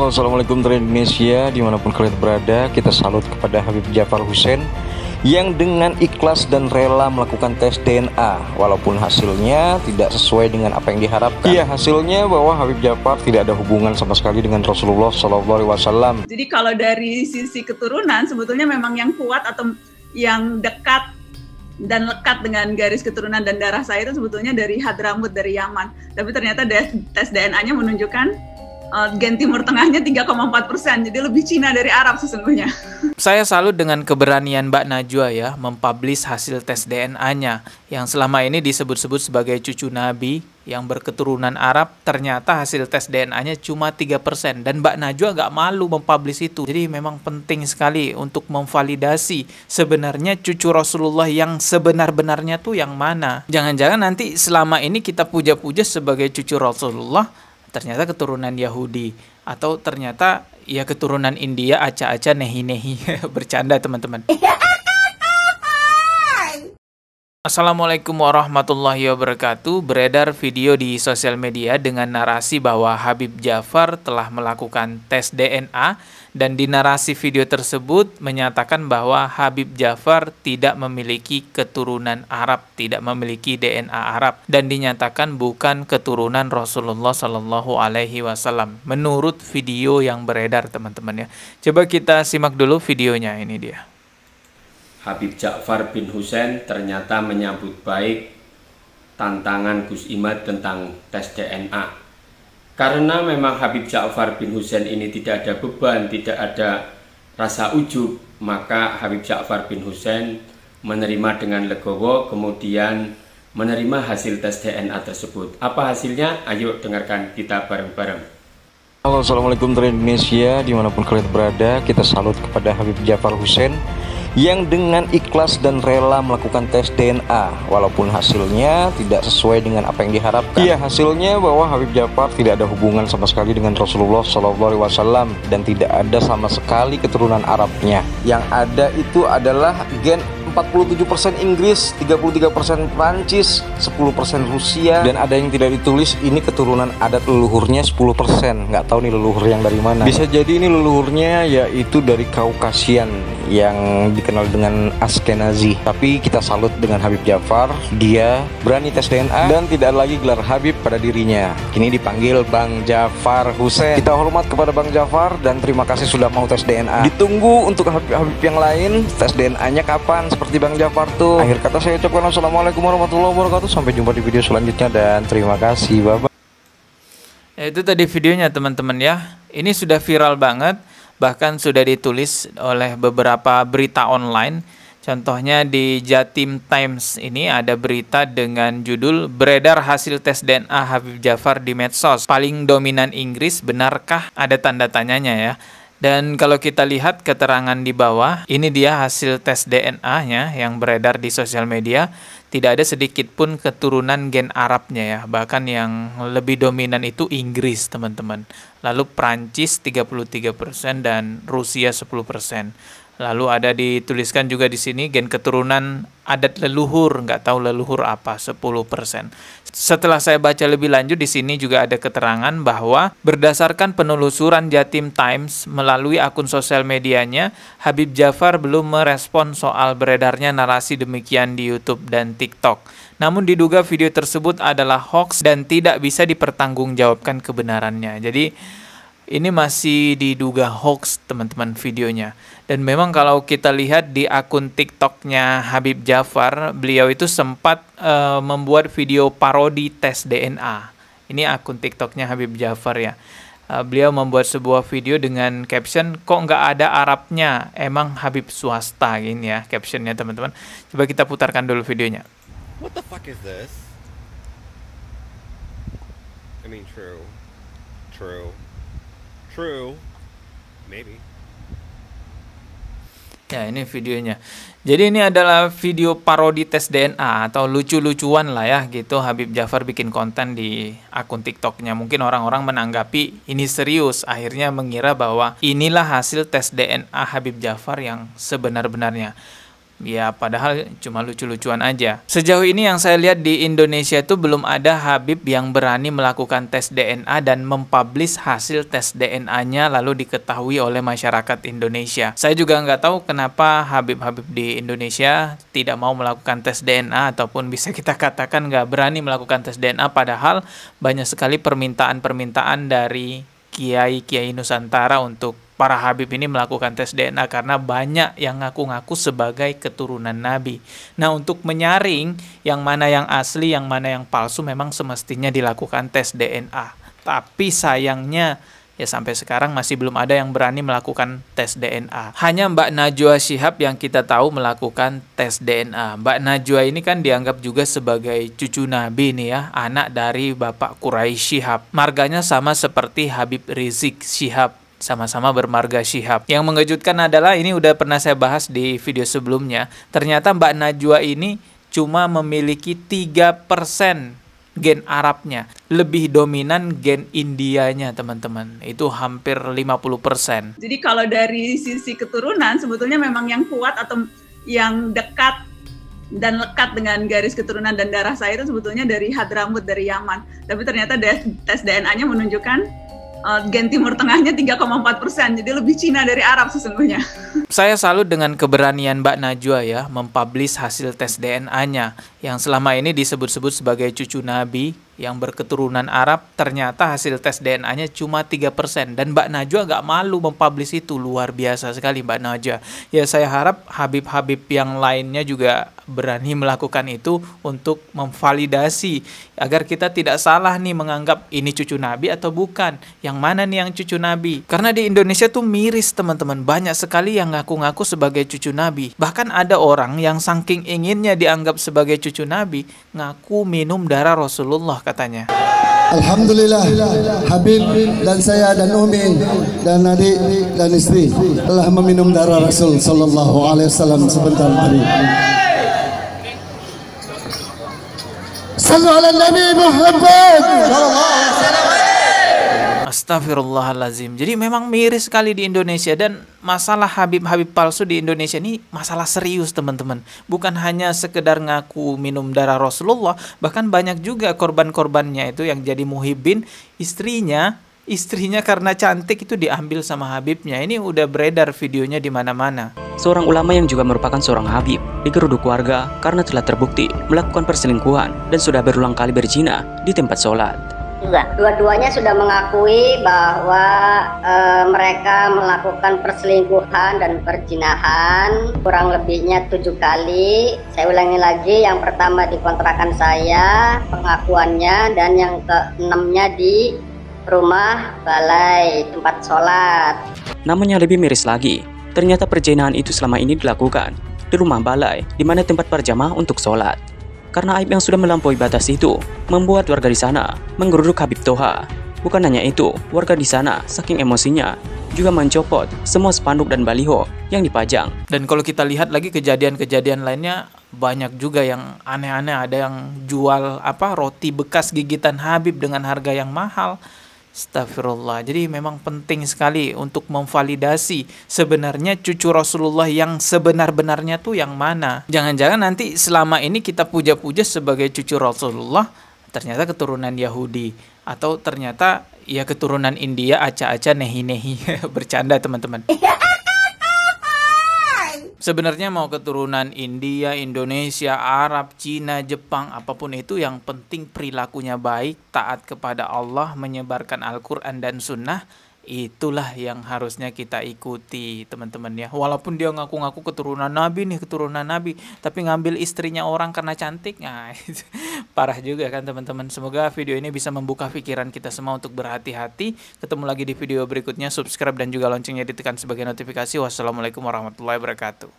Halo, assalamualaikum dari Indonesia, dimanapun kalian berada. Kita salut kepada Habib Djafar Husein yang dengan ikhlas dan rela melakukan tes DNA walaupun hasilnya tidak sesuai dengan apa yang diharapkan. Iya, hasilnya bahwa Habib Djafar tidak ada hubungan sama sekali dengan Rasulullah SAW. Jadi kalau dari sisi keturunan sebetulnya memang yang kuat atau yang dekat dan lekat dengan garis keturunan dan darah saya itu sebetulnya dari Hadramut, dari Yaman. Tapi ternyata tes DNA-nya menunjukkan gen Timur Tengahnya 3,4%, jadi lebih Cina dari Arab sesungguhnya. Saya salut dengan keberanian Mbak Najwa ya, mempublish hasil tes DNA-nya yang selama ini disebut-sebut sebagai cucu Nabi yang berketurunan Arab. Ternyata hasil tes DNA-nya cuma 3%, dan Mbak Najwa gak malu mempublish itu. Jadi memang penting sekali untuk memvalidasi sebenarnya cucu Rasulullah yang sebenar-benarnya tuh yang mana. Jangan-jangan nanti selama ini kita puja-puja sebagai cucu Rasulullah, ternyata keturunan Yahudi, atau ternyata ya keturunan India, aca-aca, nehi-nehi. Bercanda teman-teman. Assalamualaikum warahmatullahi wabarakatuh. Beredar video di sosial media dengan narasi bahwa Habib Djafar telah melakukan tes DNA, dan di narasi video tersebut menyatakan bahwa Habib Djafar tidak memiliki keturunan Arab, tidak memiliki DNA Arab, dan dinyatakan bukan keturunan Rasulullah Shallallahu Alaihi Wasallam. Menurut video yang beredar teman-teman ya. Coba kita simak dulu videonya, ini dia. Habib Djafar bin Husein ternyata menyambut baik tantangan Gus Imad tentang tes DNA. Karena memang Habib Djafar bin Husein ini tidak ada beban, tidak ada rasa ujub, maka Habib Djafar bin Husein menerima dengan legowo, kemudian menerima hasil tes DNA tersebut. Apa hasilnya? Ayo dengarkan kita bareng-bareng. Halo, assalamualaikum dari Indonesia, dimanapun kalian berada. Kita salut kepada Habib Djafar Husein yang dengan ikhlas dan rela melakukan tes DNA walaupun hasilnya tidak sesuai dengan apa yang diharapkan. Iya, hasilnya bahwa Habib Djafar tidak ada hubungan sama sekali dengan Rasulullah SAW dan tidak ada sama sekali keturunan Arabnya. Yang ada itu adalah gen 47% Inggris, 33% Prancis, 10% Rusia, dan ada yang tidak ditulis ini keturunan adat leluhurnya 10%. Nggak tahu nih leluhur yang dari mana. Bisa jadi ini leluhurnya yaitu dari Kaukasian yang dikenal dengan Askenazi. Tapi kita salut dengan Habib Djafar, dia berani tes DNA dan tidak lagi gelar Habib pada dirinya. Kini dipanggil Bang Djafar Husein. Kita hormat kepada Bang Djafar dan terima kasih sudah mau tes DNA. Ditunggu untuk Habib-Habib yang lain tes DNA-nya kapan seperti Bang Djafar tuh. Akhir kata saya ucapkan wassalamualaikum warahmatullahi wabarakatuh. Sampai jumpa di video selanjutnya dan terima kasih. Bye-bye. Itu tadi videonya teman-teman ya. Ini sudah viral banget, bahkan sudah ditulis oleh beberapa berita online. Contohnya di Jatim Times ini ada berita dengan judul beredar hasil tes DNA Habib Djafar di medsos. Paling dominan Inggris, benarkah? Ada tanda tanyanya ya. Dan kalau kita lihat keterangan di bawah, ini dia hasil tes DNA-nya yang beredar di sosial media. Tidak ada sedikit pun keturunan gen Arabnya ya. Bahkan yang lebih dominan itu Inggris teman-teman. Lalu Prancis 33% dan Rusia 10%. Lalu ada dituliskan juga di sini gen keturunan adat leluhur, nggak tahu leluhur apa, 10%. Setelah saya baca lebih lanjut di sini juga ada keterangan bahwa berdasarkan penelusuran Jatim Times melalui akun sosial medianya, Habib Djafar belum merespon soal beredarnya narasi demikian di YouTube dan TikTok. Namun diduga video tersebut adalah hoax dan tidak bisa dipertanggungjawabkan kebenarannya. Jadi ini masih diduga hoax teman-teman videonya. Dan memang kalau kita lihat di akun TikToknya Habib Djafar, beliau itu sempat membuat video parodi tes DNA. Ini akun TikToknya Habib Djafar ya. Beliau membuat sebuah video dengan caption, kok nggak ada Arabnya, emang Habib swasta gini ya captionnya teman-teman. Coba kita putarkan dulu videonya. What the fuck is this? I mean, true. Maybe. Ya, ini videonya. Jadi ini adalah video parodi tes DNA atau lucu-lucuan lah ya gitu. Habib Djafar bikin konten di akun TikToknya. Mungkin orang-orang menanggapi ini serius. Akhirnya mengira bahwa inilah hasil tes DNA Habib Djafar yang sebenar-benarnya. Ya padahal cuma lucu-lucuan aja. Sejauh ini yang saya lihat di Indonesia itu belum ada Habib yang berani melakukan tes DNA dan mempublish hasil tes DNA-nya lalu diketahui oleh masyarakat Indonesia. Saya juga nggak tahu kenapa Habib-Habib di Indonesia tidak mau melakukan tes DNA ataupun bisa kita katakan nggak berani melakukan tes DNA, padahal banyak sekali permintaan-permintaan dari kiai-kiai Nusantara untuk para Habib ini melakukan tes DNA karena banyak yang ngaku-ngaku sebagai keturunan Nabi. Nah, untuk menyaring yang mana yang asli, yang mana yang palsu memang semestinya dilakukan tes DNA. Tapi sayangnya ya sampai sekarang masih belum ada yang berani melakukan tes DNA. Hanya Mbak Najwa Shihab yang kita tahu melakukan tes DNA. Mbak Najwa ini kan dianggap juga sebagai cucu Nabi nih ya, anak dari Bapak Quraisy Shihab. Marganya sama seperti Habib Rizik Shihab, sama-sama bermarga Shihab. Yang mengejutkan adalah ini udah pernah saya bahas di video sebelumnya. Ternyata Mbak Najwa ini cuma memiliki 3% gen Arabnya. Lebih dominan gen Indianya, teman-teman. Itu hampir 50%. Jadi kalau dari sisi keturunan sebetulnya memang yang kuat atau yang dekat dan lekat dengan garis keturunan dan darah saya itu sebetulnya dari Hadramut, dari Yaman. Tapi ternyata tes DNA-nya menunjukkan gen Timur Tengahnya 3,4%, jadi lebih Cina dari Arab sesungguhnya. Saya salut dengan keberanian Mbak Najwa ya, mempublish hasil tes DNA-nya yang selama ini disebut-sebut sebagai cucu Nabi yang berketurunan Arab. Ternyata hasil tes DNA-nya cuma 3%, dan Mbak Najwa gak malu mempublish itu. Luar biasa sekali Mbak Najwa. Ya saya harap Habib-Habib yang lainnya juga berani melakukan itu untuk memvalidasi agar kita tidak salah nih menganggap ini cucu Nabi atau bukan. Yang mana nih yang cucu Nabi? Karena di Indonesia tuh miris teman-teman, banyak sekali yang ngaku-ngaku sebagai cucu Nabi. Bahkan ada orang yang saking inginnya dianggap sebagai cucu Nabi, ngaku minum darah Rasulullah katanya. Alhamdulillah, Habib dan saya dan Umi dan adik dan istri telah meminum darah Rasul Sallallahu Alaihi Wasallam sebentar tadi. Sallu ala Nabi Muhammad. Astagfirullahalazim. Jadi memang miris sekali di Indonesia, dan masalah Habib-Habib palsu di Indonesia ini masalah serius teman-teman. Bukan hanya sekedar ngaku minum darah Rasulullah, bahkan banyak juga korban-korbannya itu yang jadi muhibbin, istrinya karena cantik itu diambil sama Habibnya. Ini udah beredar videonya di mana-mana. Seorang ulama yang juga merupakan seorang Habib digeruduk warga karena telah terbukti melakukan perselingkuhan dan sudah berulang kali berzina di tempat sholat. Dua-duanya sudah mengakui bahwa mereka melakukan perselingkuhan dan perzinahan kurang lebihnya 7 kali. Saya ulangi lagi, yang pertama di kontrakan saya pengakuannya, dan yang ke-6-nya di rumah balai tempat sholat. Namun yang lebih miris lagi, ternyata perzinahan itu selama ini dilakukan di rumah balai, di mana tempat berjamaah untuk sholat. Karena aib yang sudah melampaui batas itu membuat warga di sana menggeruduk Habib Toha. Bukan hanya itu, warga di sana saking emosinya juga mencopot semua spanduk dan baliho yang dipajang. Dan kalau kita lihat lagi kejadian-kejadian lainnya, banyak juga yang aneh-aneh. Ada yang jual roti bekas gigitan Habib dengan harga yang mahal. Astagfirullah. Jadi memang penting sekali untuk memvalidasi sebenarnya cucu Rasulullah yang sebenar-benarnya tuh yang mana. Jangan-jangan nanti selama ini kita puja-puja sebagai cucu Rasulullah, ternyata keturunan Yahudi, atau ternyata ya keturunan India, aca-aca, nehi-nehi. Bercanda teman-teman. Sebenarnya mau keturunan India, Indonesia, Arab, Cina, Jepang, apapun itu, yang penting perilakunya baik, taat kepada Allah, menyebarkan Al-Quran dan Sunnah. Itulah yang harusnya kita ikuti teman-teman ya. Walaupun dia ngaku-ngaku keturunan Nabi nih, keturunan Nabi, tapi ngambil istrinya orang karena cantik. Nah, parah juga kan teman-teman. Semoga video ini bisa membuka pikiran kita semua untuk berhati-hati. Ketemu lagi di video berikutnya. Subscribe dan juga loncengnya ditekan sebagai notifikasi. Wassalamualaikum warahmatullahi wabarakatuh.